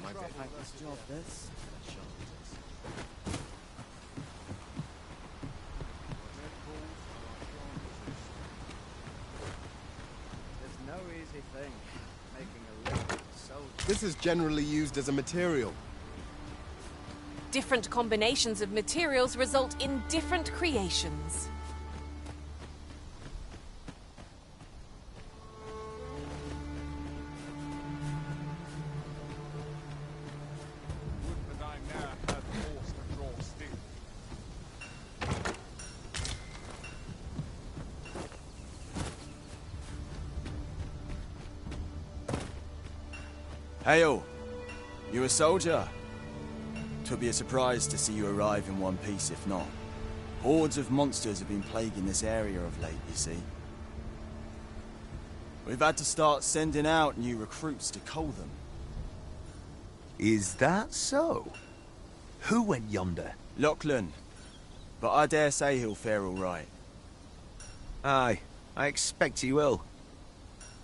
Might be a thankless job, this. There's no easy thing, making a living soldier. This is generally used as a material. Different combinations of materials result in different creations. Hail! You a soldier? 'Twould be a surprise to see you arrive in one piece, if not. Hordes of monsters have been plaguing this area of late, you see. We've had to start sending out new recruits to cull them. Is that so? Who went yonder? Lachlan. But I dare say he'll fare all right. Aye, I expect he will.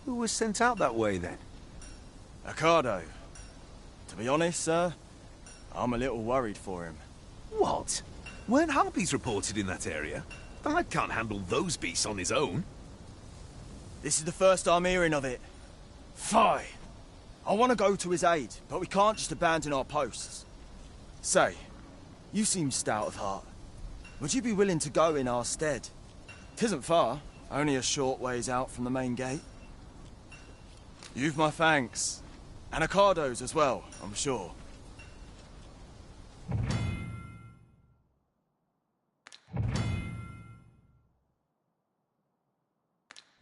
Who was sent out that way, then? Ocado. To be honest, sir, I'm a little worried for him. What? Weren't harpies reported in that area? The lad can't handle those beasts on his own. This is the first I'm hearing of it. Fie! I want to go to his aid, but we can't just abandon our posts. Say, you seem stout of heart. Would you be willing to go in our stead? 'Tisn't far, only a short ways out from the main gate. You've my thanks. And Ocado's as well, I'm sure.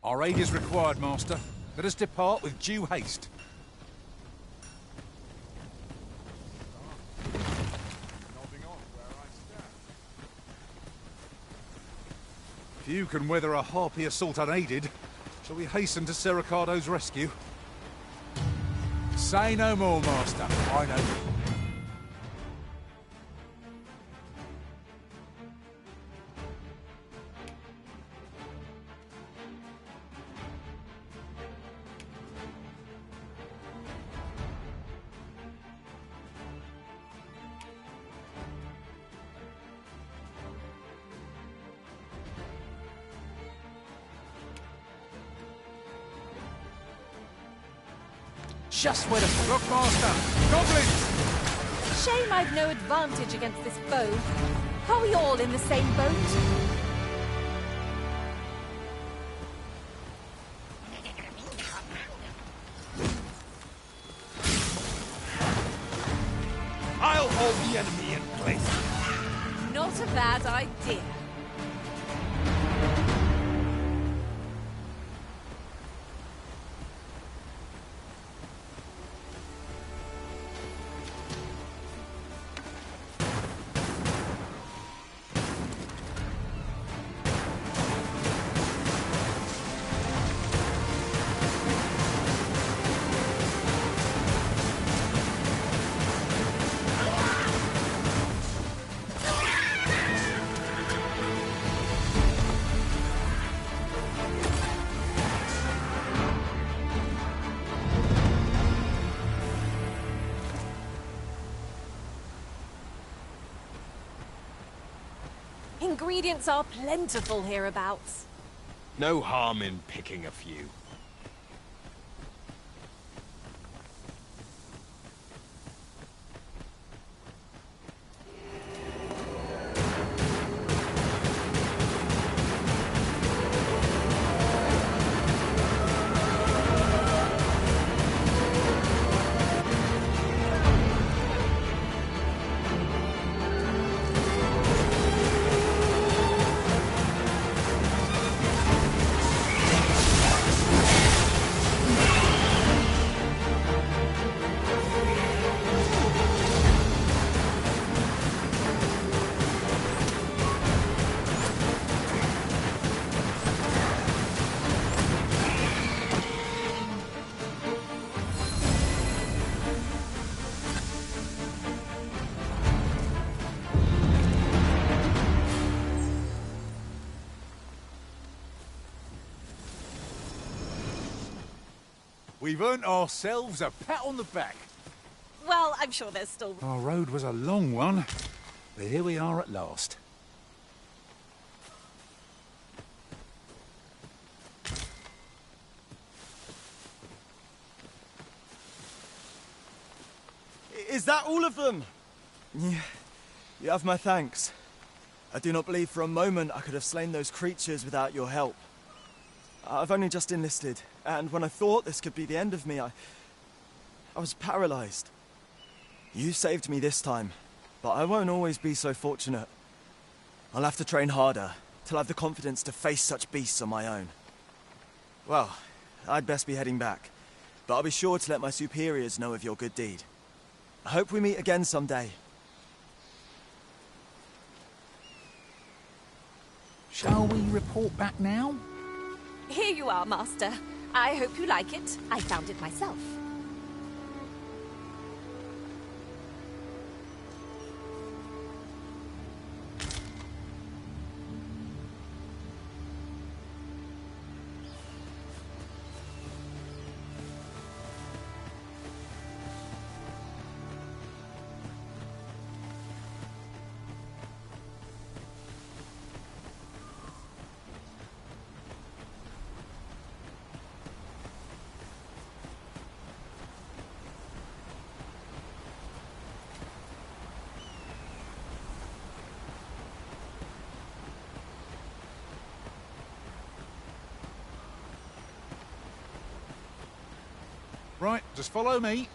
Our aid is required, Master. Let us depart with due haste. Few can weather a harpy assault unaided. Shall we hasten to Sir Ricardo's rescue? Say no more, Master. I know you. Just where the... Look, Master! Goblins! Shame I've no advantage against this foe. Are we all in the same boat? I'll hold the enemy in place. Not a bad idea. Ingredients are plentiful hereabouts. No harm in picking a few. We've earned ourselves a pat on the back. Well, I'm sure there's still... Our road was a long one, but here we are at last. Is that all of them? Yeah, you have my thanks. I do not believe for a moment I could have slain those creatures without your help. I've only just enlisted, and when I thought this could be the end of me, I was paralyzed. You saved me this time, but I won't always be so fortunate. I'll have to train harder, till I have the confidence to face such beasts on my own. Well, I'd best be heading back, but I'll be sure to let my superiors know of your good deed. I hope we meet again someday. Shall we report back now? Here you are, Master. I hope you like it. I found it myself. Right, just follow me.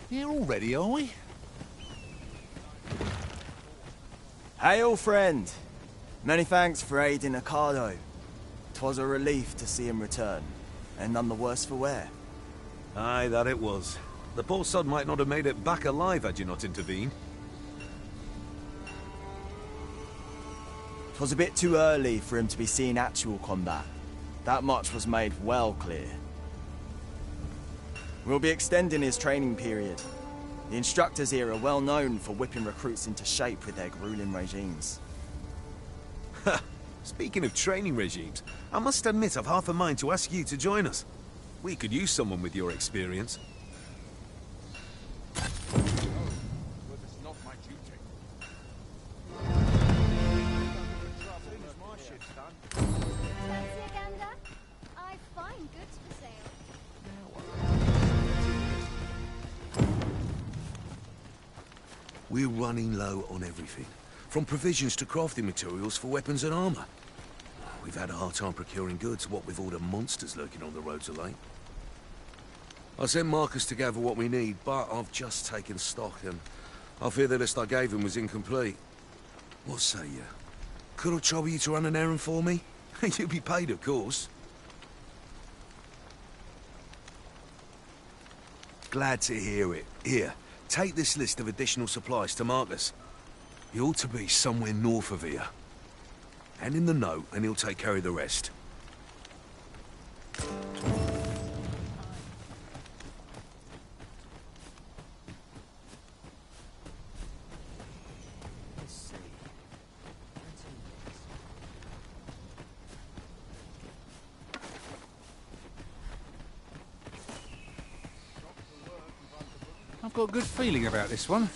Here already, are we? Hail, friend! Many thanks for aiding Ocado. 'Twas a relief to see him return, and none the worse for wear. Aye, that it was. The poor sod might not have made it back alive had you not intervened. 'Twas a bit too early for him to be seeing actual combat. That much was made well clear. We'll be extending his training period. The instructors here are well known for whipping recruits into shape with their grueling regimes. Speaking of training regimes, I must admit I've half a mind to ask you to join us. We could use someone with your experience. I find goods for sale. We're running low on everything, from provisions to crafting materials for weapons and armor. We've had a hard time procuring goods, what with all the monsters lurking on the roads of late. I sent Marcus to gather what we need, but I've just taken stock and I fear the list I gave him was incomplete. What say you? Could I trouble you to run an errand for me? You'll be paid, of course. Glad to hear it. Here, take this list of additional supplies to Marcus. He ought to be somewhere north of here. Hand him the note and he'll take care of the rest. I've got a good feeling about this one.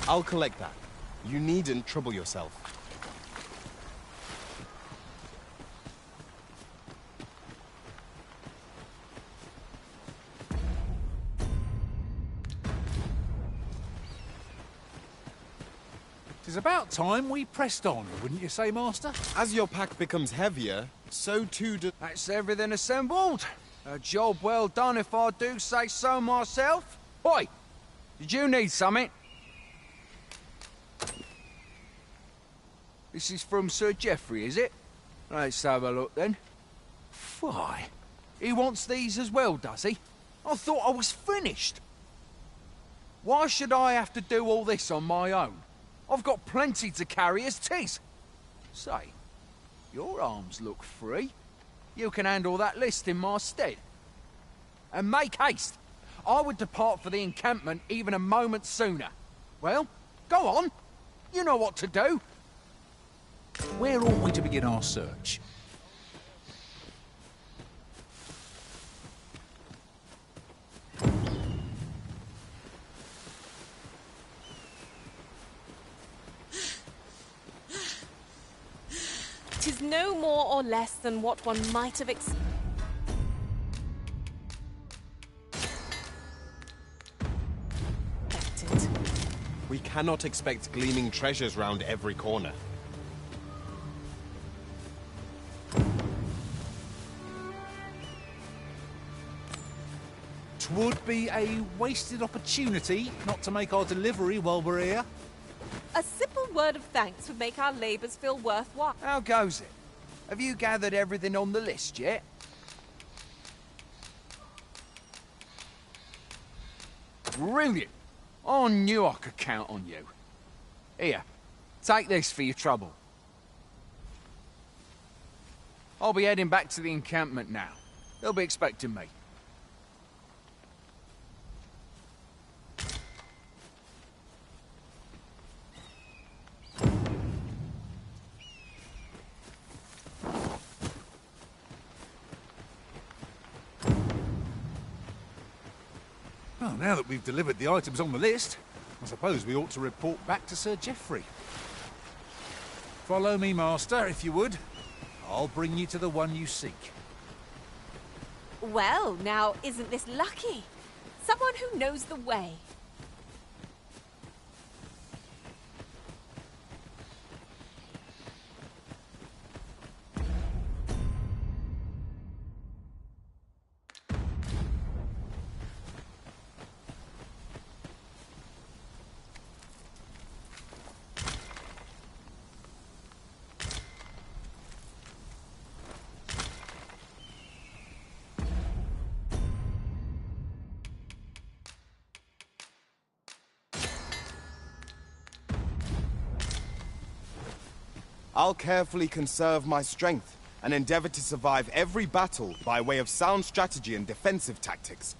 I'll collect that. You needn't trouble yourself. It's about time we pressed on, wouldn't you say, Master? As your pack becomes heavier, so too do... That's everything assembled. A job well done if I do say so myself. Oi! Did you need something? This is from Sir Geoffrey, is it? Let's have a look then. Why? He wants these as well, does he? I thought I was finished. Why should I have to do all this on my own? I've got plenty to carry as 'tis. Say, your arms look free. You can handle that list in my stead. And make haste. I would depart for the encampment even a moment sooner. Well, go on. You know what to do. Where ought we to begin our search? Tis no more or less than what one might have expected. We cannot expect gleaming treasures round every corner. 'Twould be a wasted opportunity not to make our delivery while we're here. A simple word of thanks would make our labours feel worthwhile. How goes it? Have you gathered everything on the list yet? Brilliant. I knew I could count on you. Here, take this for your trouble. I'll be heading back to the encampment now. They'll be expecting me. Well, now that we've delivered the items on the list, I suppose we ought to report back to Sir Geoffrey. Follow me, Master, if you would. I'll bring you to the one you seek. Well, now, isn't this lucky? Someone who knows the way. I'll carefully conserve my strength and endeavor to survive every battle by way of sound strategy and defensive tactics.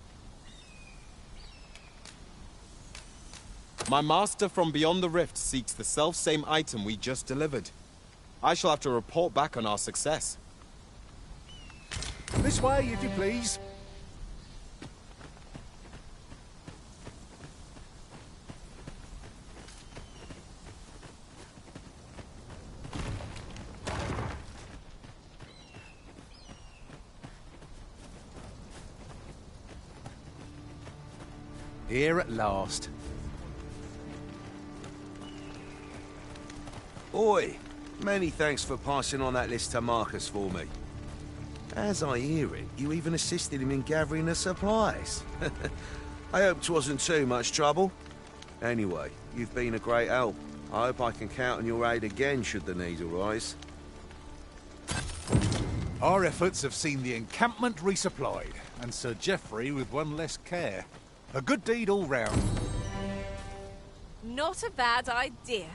My master from beyond the rift seeks the self-same item we just delivered. I shall have to report back on our success. This way, if you please. Here at last. Oi, many thanks for passing on that list to Marcus for me. As I hear it, you even assisted him in gathering the supplies. I hope 'twasn't too much trouble. Anyway, you've been a great help. I hope I can count on your aid again should the need arise. Our efforts have seen the encampment resupplied, and Sir Geoffrey with one less care. A good deed all round. Not a bad idea.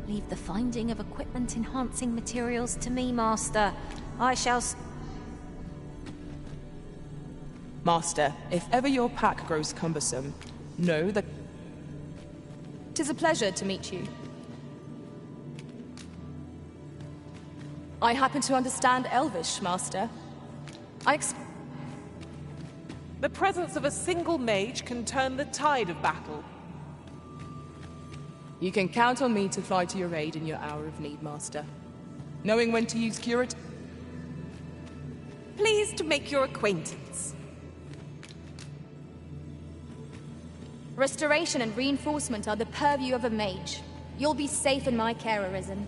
Leave the finding of equipment-enhancing materials to me, Master. I shall... Master, if ever your pack grows cumbersome, know that... 'Tis a pleasure to meet you. I happen to understand Elvish, Master. The presence of a single mage can turn the tide of battle. You can count on me to fly to your aid in your hour of need, Master. Knowing when to use Curate... Pleased to make your acquaintance. Restoration and reinforcement are the purview of a mage. You'll be safe in my care, Arisen.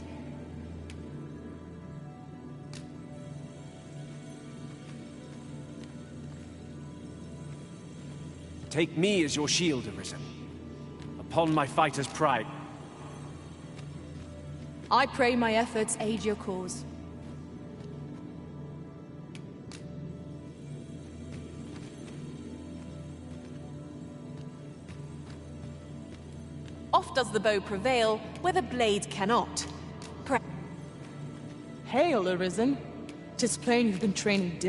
Take me as your shield, Arisen. Upon my fighter's pride. I pray my efforts aid your cause. Oft does the bow prevail where the blade cannot. Hail, Arisen. 'Tis plain you've been training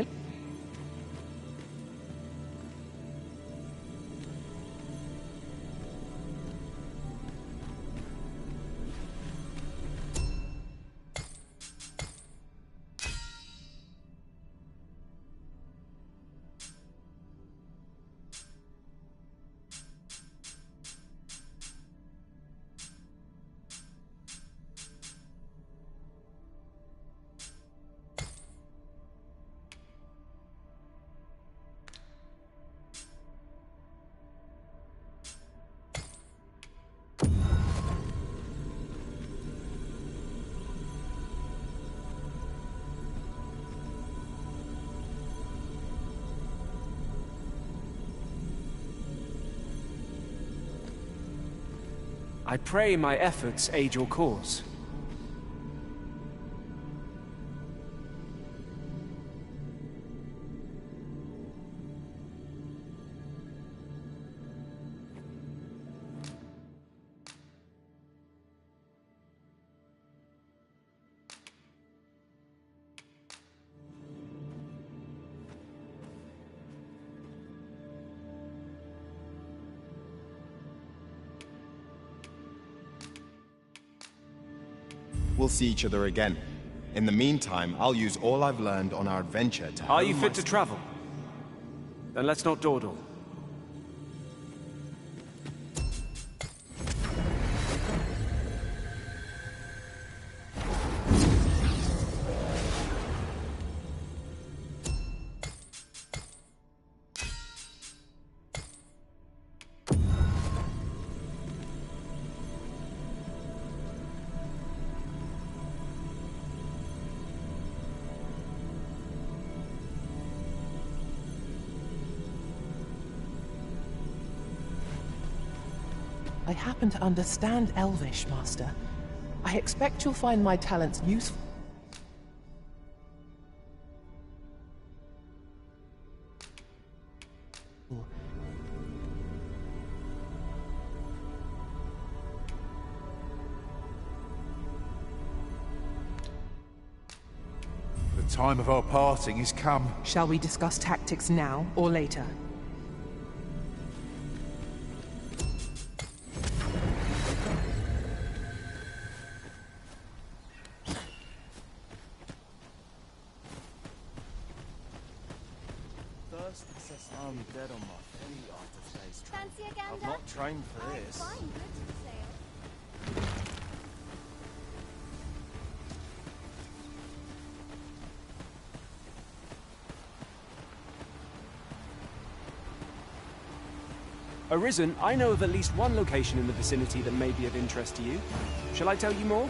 I pray my efforts aid your cause. We'll see each other again. In the meantime, I'll use all I've learned on our adventure to... Are you fit to travel? Then let's not dawdle. I happen to understand Elvish, Master. I expect you'll find my talents useful. The time of our parting is come. Shall we discuss tactics now or later? I'm dead on my feet after today's training. Fancy a gander? I've not trained for this. Fine, good for sale. Arisen, I know of at least one location in the vicinity that may be of interest to you. Shall I tell you more?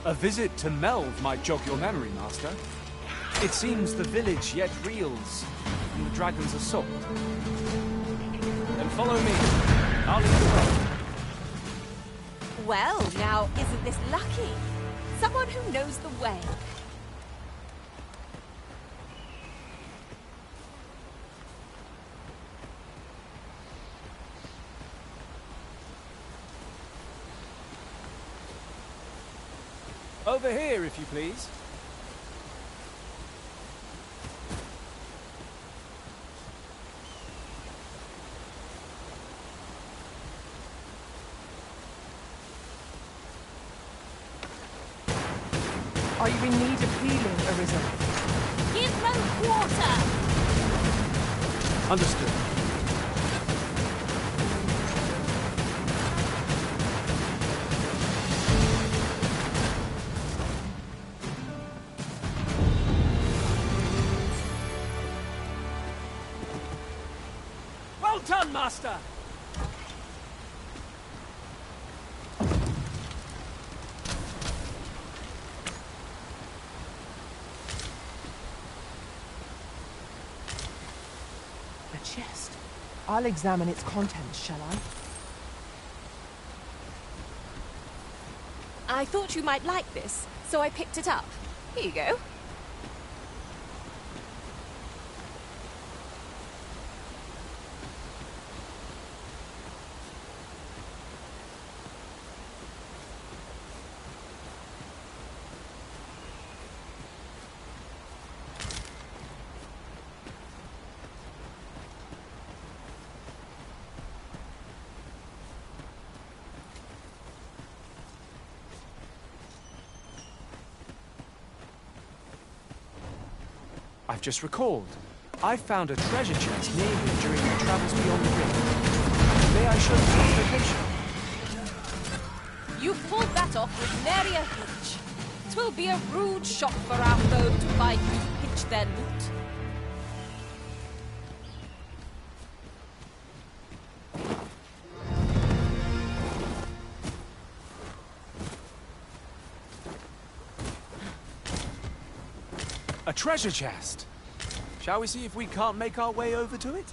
A visit to Melve might jog your memory, Master. It seems the village yet reels from the dragon's assault. Then follow me. I'll lead the way. Well, now, isn't this lucky? Someone who knows the way. Over here, if you please. Are you in need of healing, Arisen? Give them water! Understood. Well done, Master! A chest. I'll examine its contents, shall I? I thought you might like this, so I picked it up. Here you go. I've just recalled. I found a treasure chest near here during my travels beyond the rift. May I show you its location? You pulled that off with nary a hitch. 'Twill be a rude shock for our foe to find you pitch their loot. A treasure chest. Shall we see if we can't make our way over to it?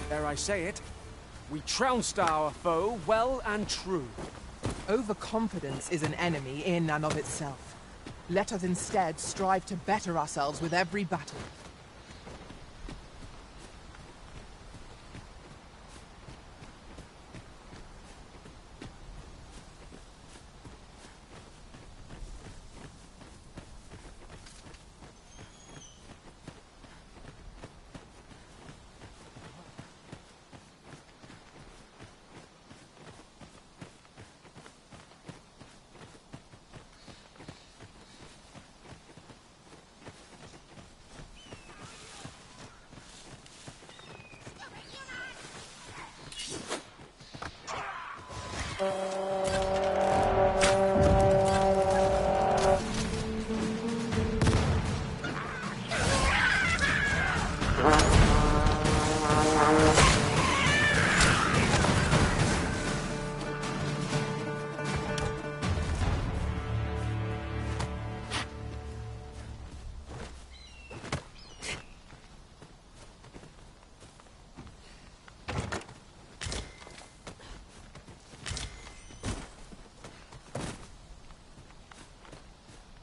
Dare I say it, we trounced our foe well and true. Overconfidence is an enemy in and of itself. Let us instead strive to better ourselves with every battle.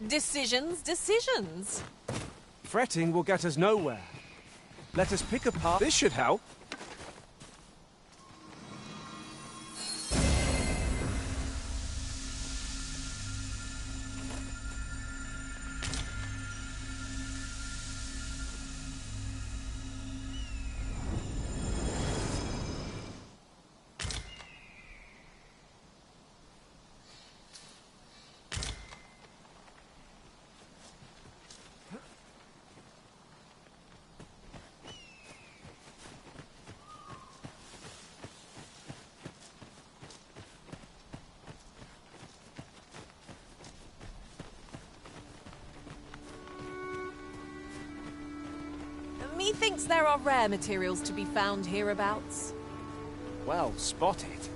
Decisions. Fretting will get us nowhere. Let us pick apart. This should help. Methinks there are rare materials to be found hereabouts. Well spotted.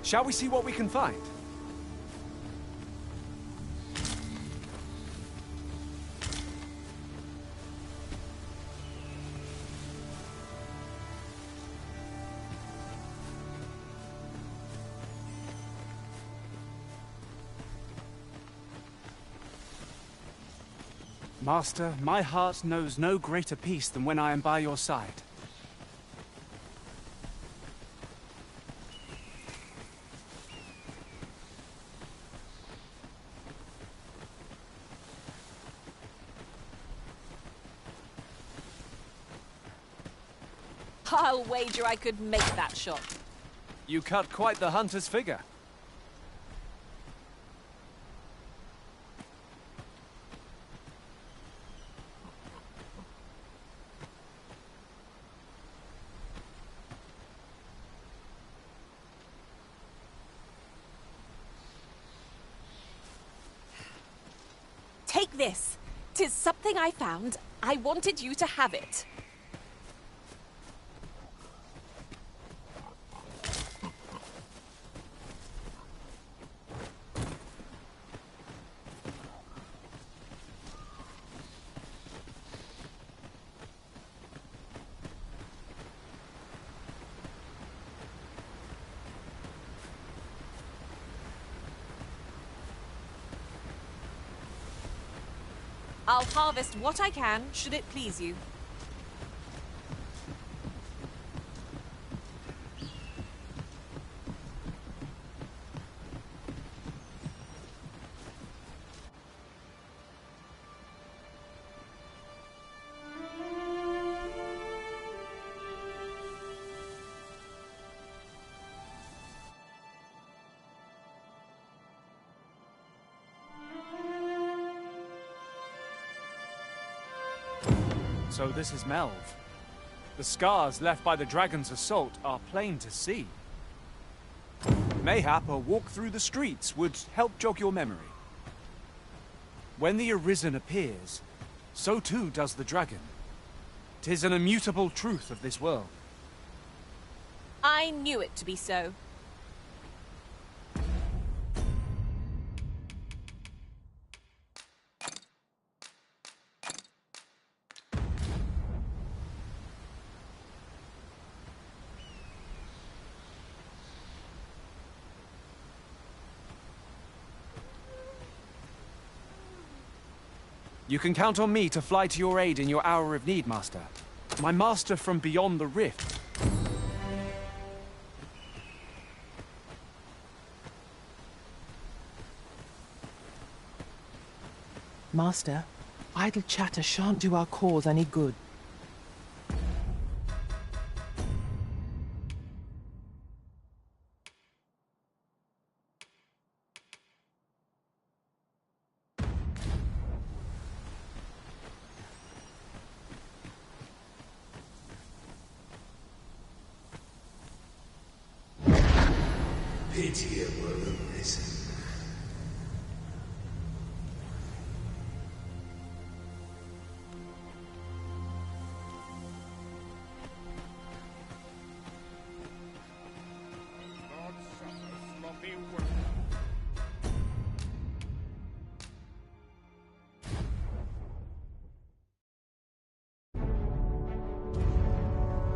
Shall we see what we can find? Master, my heart knows no greater peace than when I am by your side. I'll wager I could make that shot. You cut quite the hunter's figure. Take this. 'Tis something I found. I wanted you to have it. I'll harvest what I can, should it please you. So this is Melv. The scars left by the dragon's assault are plain to see. Mayhap a walk through the streets would help jog your memory. When the Arisen appears, so too does the dragon. 'Tis an immutable truth of this world. I knew it to be so. You can count on me to fly to your aid in your hour of need, Master. My master from beyond the rift. Master, idle chatter shan't do our cause any good. Pity it were the Risen.